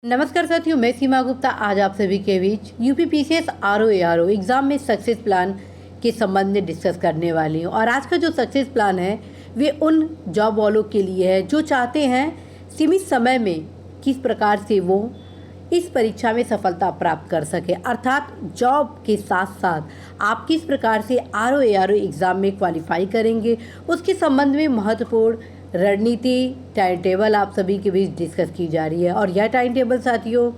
नमस्कार साथियों, मैं सीमा गुप्ता आज आप सभी के बीच यूपी पीसीएस आरओ एग्ज़ाम में सक्सेस प्लान के संबंध में डिस्कस करने वाली हूँ। और आज का जो सक्सेस प्लान है वे उन जॉब वालों के लिए है जो चाहते हैं सीमित समय में किस प्रकार से वो इस परीक्षा में सफलता प्राप्त कर सके, अर्थात जॉब के साथ साथ आप किस प्रकार से आरओ एग्ज़ाम में क्वालिफाई करेंगे उसके संबंध में महत्वपूर्ण रणनीति टाइम टेबल आप सभी के बीच डिस्कस की जा रही है। और यह टाइम टेबल साथियों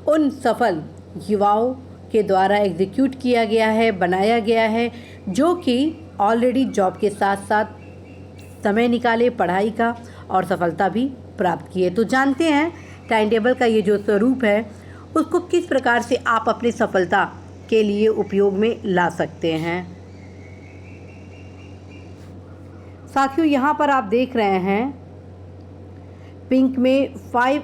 उन सफल युवाओं के द्वारा एग्जीक्यूट किया गया है, बनाया गया है, जो कि ऑलरेडी जॉब के साथ साथ समय निकाले पढ़ाई का और सफलता भी प्राप्त किए। तो जानते हैं टाइम टेबल का ये जो स्वरूप है उसको किस प्रकार से आप अपनी सफलता के लिए उपयोग में ला सकते हैं। साथियों यहाँ पर आप देख रहे हैं पिंक में 5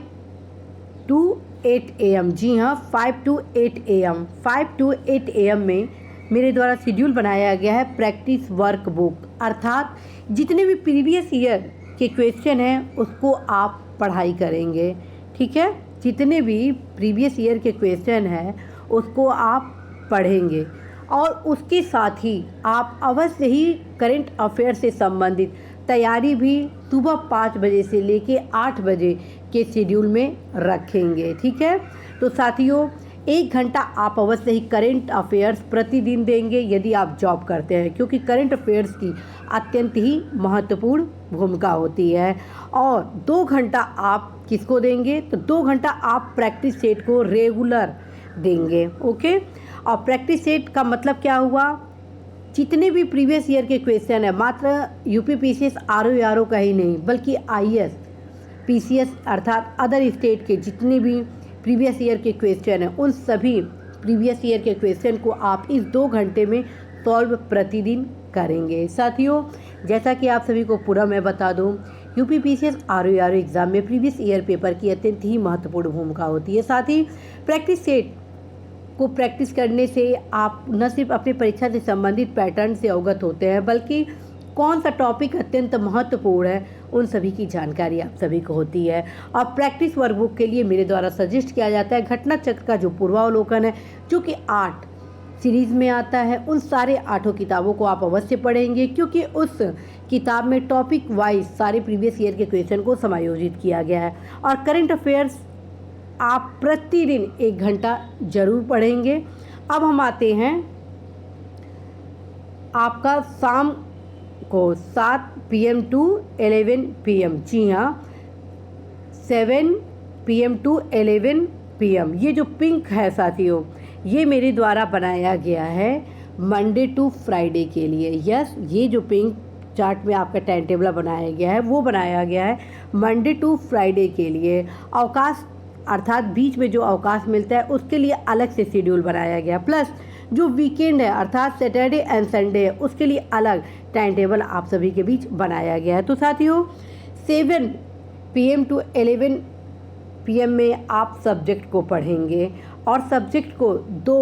to 8 AM, जी हाँ 5 to 8 AM, 5 to 8 AM में मेरे द्वारा शेड्यूल बनाया गया है प्रैक्टिस वर्कबुक, अर्थात जितने भी प्रीवियस ईयर के क्वेश्चन हैं उसको आप पढ़ाई करेंगे। ठीक है, जितने भी प्रीवियस ईयर के क्वेश्चन हैं उसको आप पढ़ेंगे और उसके साथ ही आप अवश्य ही करंट अफेयर से संबंधित तैयारी भी सुबह 5 बजे से लेके 8 बजे के शेड्यूल में रखेंगे। ठीक है, तो साथियों 1 घंटा आप अवश्य ही करंट अफेयर्स प्रतिदिन देंगे यदि आप जॉब करते हैं, क्योंकि करंट अफेयर्स की अत्यंत ही महत्वपूर्ण भूमिका होती है। और 2 घंटा आप किसको देंगे, तो 2 घंटा आप प्रैक्टिस सेट को रेगुलर देंगे। ओके, और प्रैक्टिस सेट का मतलब क्या हुआ, जितने भी प्रीवियस ईयर के क्वेश्चन है, मात्र यूपी पीसीएस आरओ का ही नहीं बल्कि आईएएस पीसीएस अर्थात अदर स्टेट के जितने भी प्रीवियस ईयर के क्वेश्चन हैं उन सभी प्रीवियस ईयर के क्वेश्चन को आप इस 2 घंटे में सॉल्व प्रतिदिन करेंगे। साथियों जैसा कि आप सभी को पूरा मैं बता दूं, यूपी पीसीएस आरओ एग्ज़ाम में प्रीवियस ईयर पेपर की अत्यंत ही महत्वपूर्ण भूमिका होती है। साथ ही प्रैक्टिस सेट को प्रैक्टिस करने से आप न सिर्फ अपनी परीक्षा से संबंधित पैटर्न से अवगत होते हैं बल्कि कौन सा टॉपिक अत्यंत महत्वपूर्ण है उन सभी की जानकारी आप सभी को होती है। और प्रैक्टिस वर्कबुक के लिए मेरे द्वारा सजेस्ट किया जाता है घटना चक्र का जो पूर्वावलोकन है, जो कि 8 सीरीज़ में आता है। उन सारे 8 किताबों को आप अवश्य पढ़ेंगे, क्योंकि उस किताब में टॉपिक वाइज सारे प्रीवियस ईयर के क्वेश्चन को समायोजित किया गया है। और करंट अफेयर्स आप प्रतिदिन 1 घंटा जरूर पढ़ेंगे। अब हम आते हैं आपका शाम को 7 PM to 11 PM, जी हाँ 7 PM to 11 PM। ये जो पिंक है साथियों ये मेरे द्वारा बनाया गया है मंडे टू फ्राइडे के लिए। यस, ये जो पिंक चार्ट में आपका टाइम टेबल बनाया गया है वो बनाया गया है मंडे टू फ्राइडे के लिए। अवकाश अर्थात बीच में जो अवकाश मिलता है उसके लिए अलग से शेड्यूल बनाया गया, प्लस जो वीकेंड है अर्थात सैटरडे एंड संडे है उसके लिए अलग टाइम टेबल आप सभी के बीच बनाया गया है। तो साथियों 7 PM to 11 PM में आप सब्जेक्ट को पढ़ेंगे और सब्जेक्ट को 2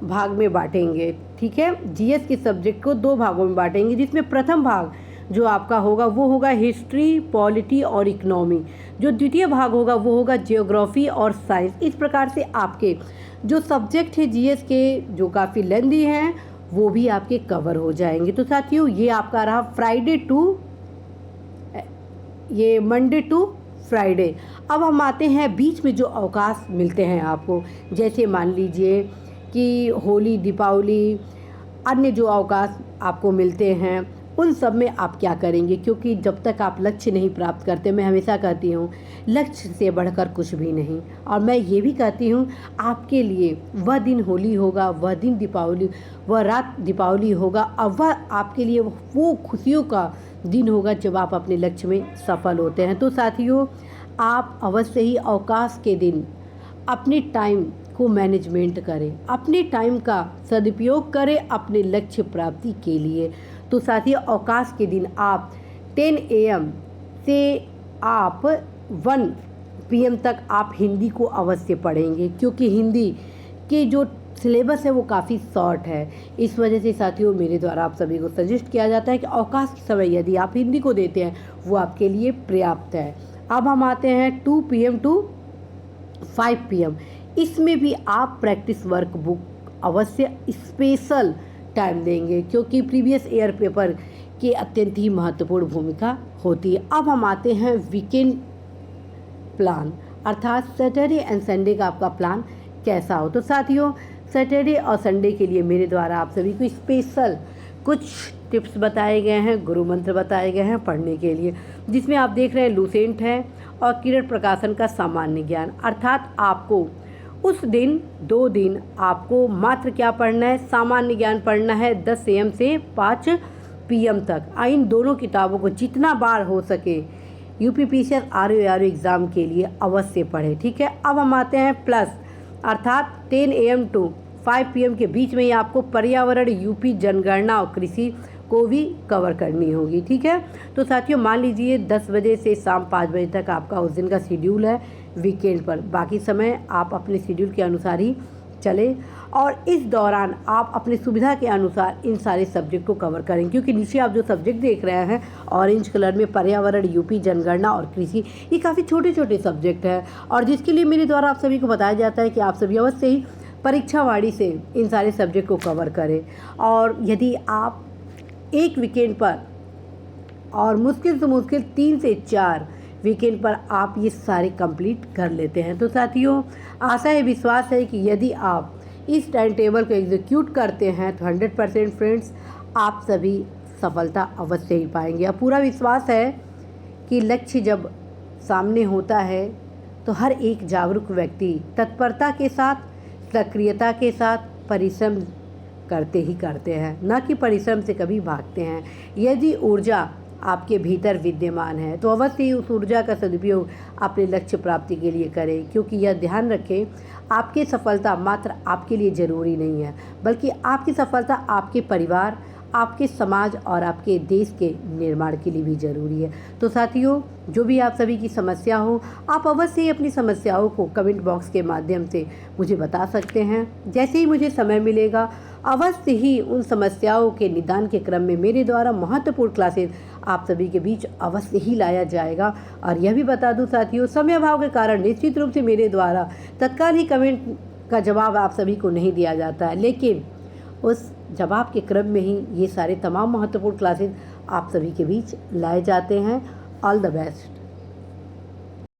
भाग में बांटेंगे। ठीक है, जीएस के सब्जेक्ट को 2 भागों में बांटेंगे, जिसमें प्रथम भाग जो आपका होगा वो होगा हिस्ट्री, पॉलिटी और इकोनॉमी। जो द्वितीय भाग होगा वो होगा जियोग्राफी और साइंस। इस प्रकार से आपके जो सब्जेक्ट है जीएस के जो काफ़ी लेंदी हैं वो भी आपके कवर हो जाएंगे। तो साथियों ये आपका रहा मंडे टू फ्राइडे। अब हम आते हैं बीच में जो अवकाश मिलते हैं आपको, जैसे मान लीजिए कि होली, दीपावली, अन्य जो अवकाश आपको मिलते हैं उन सब में आप क्या करेंगे, क्योंकि जब तक आप लक्ष्य नहीं प्राप्त करते, मैं हमेशा कहती हूँ लक्ष्य से बढ़कर कुछ भी नहीं। और मैं ये भी कहती हूँ आपके लिए वह दिन होली होगा, वह दिन दीपावली, वह रात दीपावली होगा और वह आपके लिए वो खुशियों का दिन होगा जब आप अपने लक्ष्य में सफल होते हैं। तो साथियों आप अवश्य ही अवकाश के दिन अपने टाइम को मैनेजमेंट करें, अपने टाइम का सदुपयोग करें अपने लक्ष्य प्राप्ति के लिए। तो साथियों अवकाश के दिन आप 10 AM से आप 1 PM तक आप हिंदी को अवश्य पढ़ेंगे, क्योंकि हिंदी के जो सिलेबस है वो काफ़ी शॉर्ट है। इस वजह से साथियों मेरे द्वारा आप सभी को सजेस्ट किया जाता है कि अवकाश के समय यदि आप हिंदी को देते हैं वो आपके लिए पर्याप्त है। अब हम आते हैं 2 PM to 5 PM। इसमें भी आप प्रैक्टिस वर्क बुक अवश्य स्पेशल टाइम देंगे, क्योंकि प्रीवियस ईयर पेपर की अत्यंत ही महत्वपूर्ण भूमिका होती है। अब हम आते हैं वीकेंड प्लान, अर्थात सैटरडे एंड संडे का आपका प्लान कैसा हो। तो साथियों, सैटरडे और संडे के लिए मेरे द्वारा आप सभी को स्पेशल कुछ टिप्स बताए गए हैं, गुरु मंत्र बताए गए हैं पढ़ने के लिए, जिसमें आप देख रहे हैं लूसेंट है और किरण प्रकाशन का सामान्य ज्ञान। अर्थात आपको उस दिन 2 दिन आपको मात्र क्या पढ़ना है, सामान्य ज्ञान पढ़ना है 10 AM से 5 PM तक। इन दोनों किताबों को जितना बार हो सके UPPCS RO एग्ज़ाम के लिए अवश्य पढ़ें, ठीक है। अब हम आते हैं प्लस, अर्थात 10 AM to 5 PM के बीच में ही आपको पर्यावरण, यूपी, जनगणना और कृषि को भी कवर करनी होगी, ठीक है। तो साथियों, मान लीजिए 10 बजे से शाम 5 बजे तक आपका उस दिन का शेड्यूल है वीकेंड पर। बाकी समय आप अपने शेड्यूल के अनुसार ही चले और इस दौरान आप अपनी सुविधा के अनुसार इन सारे सब्जेक्ट को कवर करें, क्योंकि नीचे आप जो सब्जेक्ट देख रहे हैं ऑरेंज कलर में, पर्यावरण, यूपी, जनगणना और कृषि, ये काफ़ी छोटे छोटे सब्जेक्ट हैं और जिसके लिए मेरे द्वारा आप सभी को बताया जाता है कि आप सभी अवश्य ही परीक्षावाड़ी से इन सारे सब्जेक्ट को कवर करें। और यदि आप एक वीकेंड पर और मुश्किल से मुश्किल 3 से 4 वीकेंड पर आप ये सारे कंप्लीट कर लेते हैं, तो साथियों आशा है, विश्वास है कि यदि आप इस टाइम टेबल को एग्जीक्यूट करते हैं तो 100% फ्रेंड्स आप सभी सफलता अवश्य ही पाएंगे। अब पूरा विश्वास है कि लक्ष्य जब सामने होता है तो हर एक जागरूक व्यक्ति तत्परता के साथ, सक्रियता के साथ परिश्रम करते ही करते हैं, न कि परिश्रम से कभी भागते हैं। यदि ऊर्जा आपके भीतर विद्यमान है तो अवश्य ही उस ऊर्जा का सदुपयोग अपने लक्ष्य प्राप्ति के लिए करें, क्योंकि यह ध्यान रखें, आपकी सफलता मात्र आपके लिए ज़रूरी नहीं है, बल्कि आपकी सफलता आपके परिवार, आपके समाज और आपके देश के निर्माण के लिए भी ज़रूरी है। तो साथियों, जो भी आप सभी की समस्या हो, आप अवश्य ही अपनी समस्याओं को कमेंट बॉक्स के माध्यम से मुझे बता सकते हैं। जैसे ही मुझे समय मिलेगा अवश्य ही उन समस्याओं के निदान के क्रम में मेरे द्वारा महत्वपूर्ण क्लासेस आप सभी के बीच अवश्य ही लाया जाएगा। और यह भी बता दूं साथियों, समय अभाव के कारण निश्चित रूप से मेरे द्वारा तत्काल ही कमेंट का जवाब आप सभी को नहीं दिया जाता है, लेकिन उस जवाब के क्रम में ही ये सारे तमाम महत्वपूर्ण क्लासेस आप सभी के बीच लाए जाते हैं। All the best.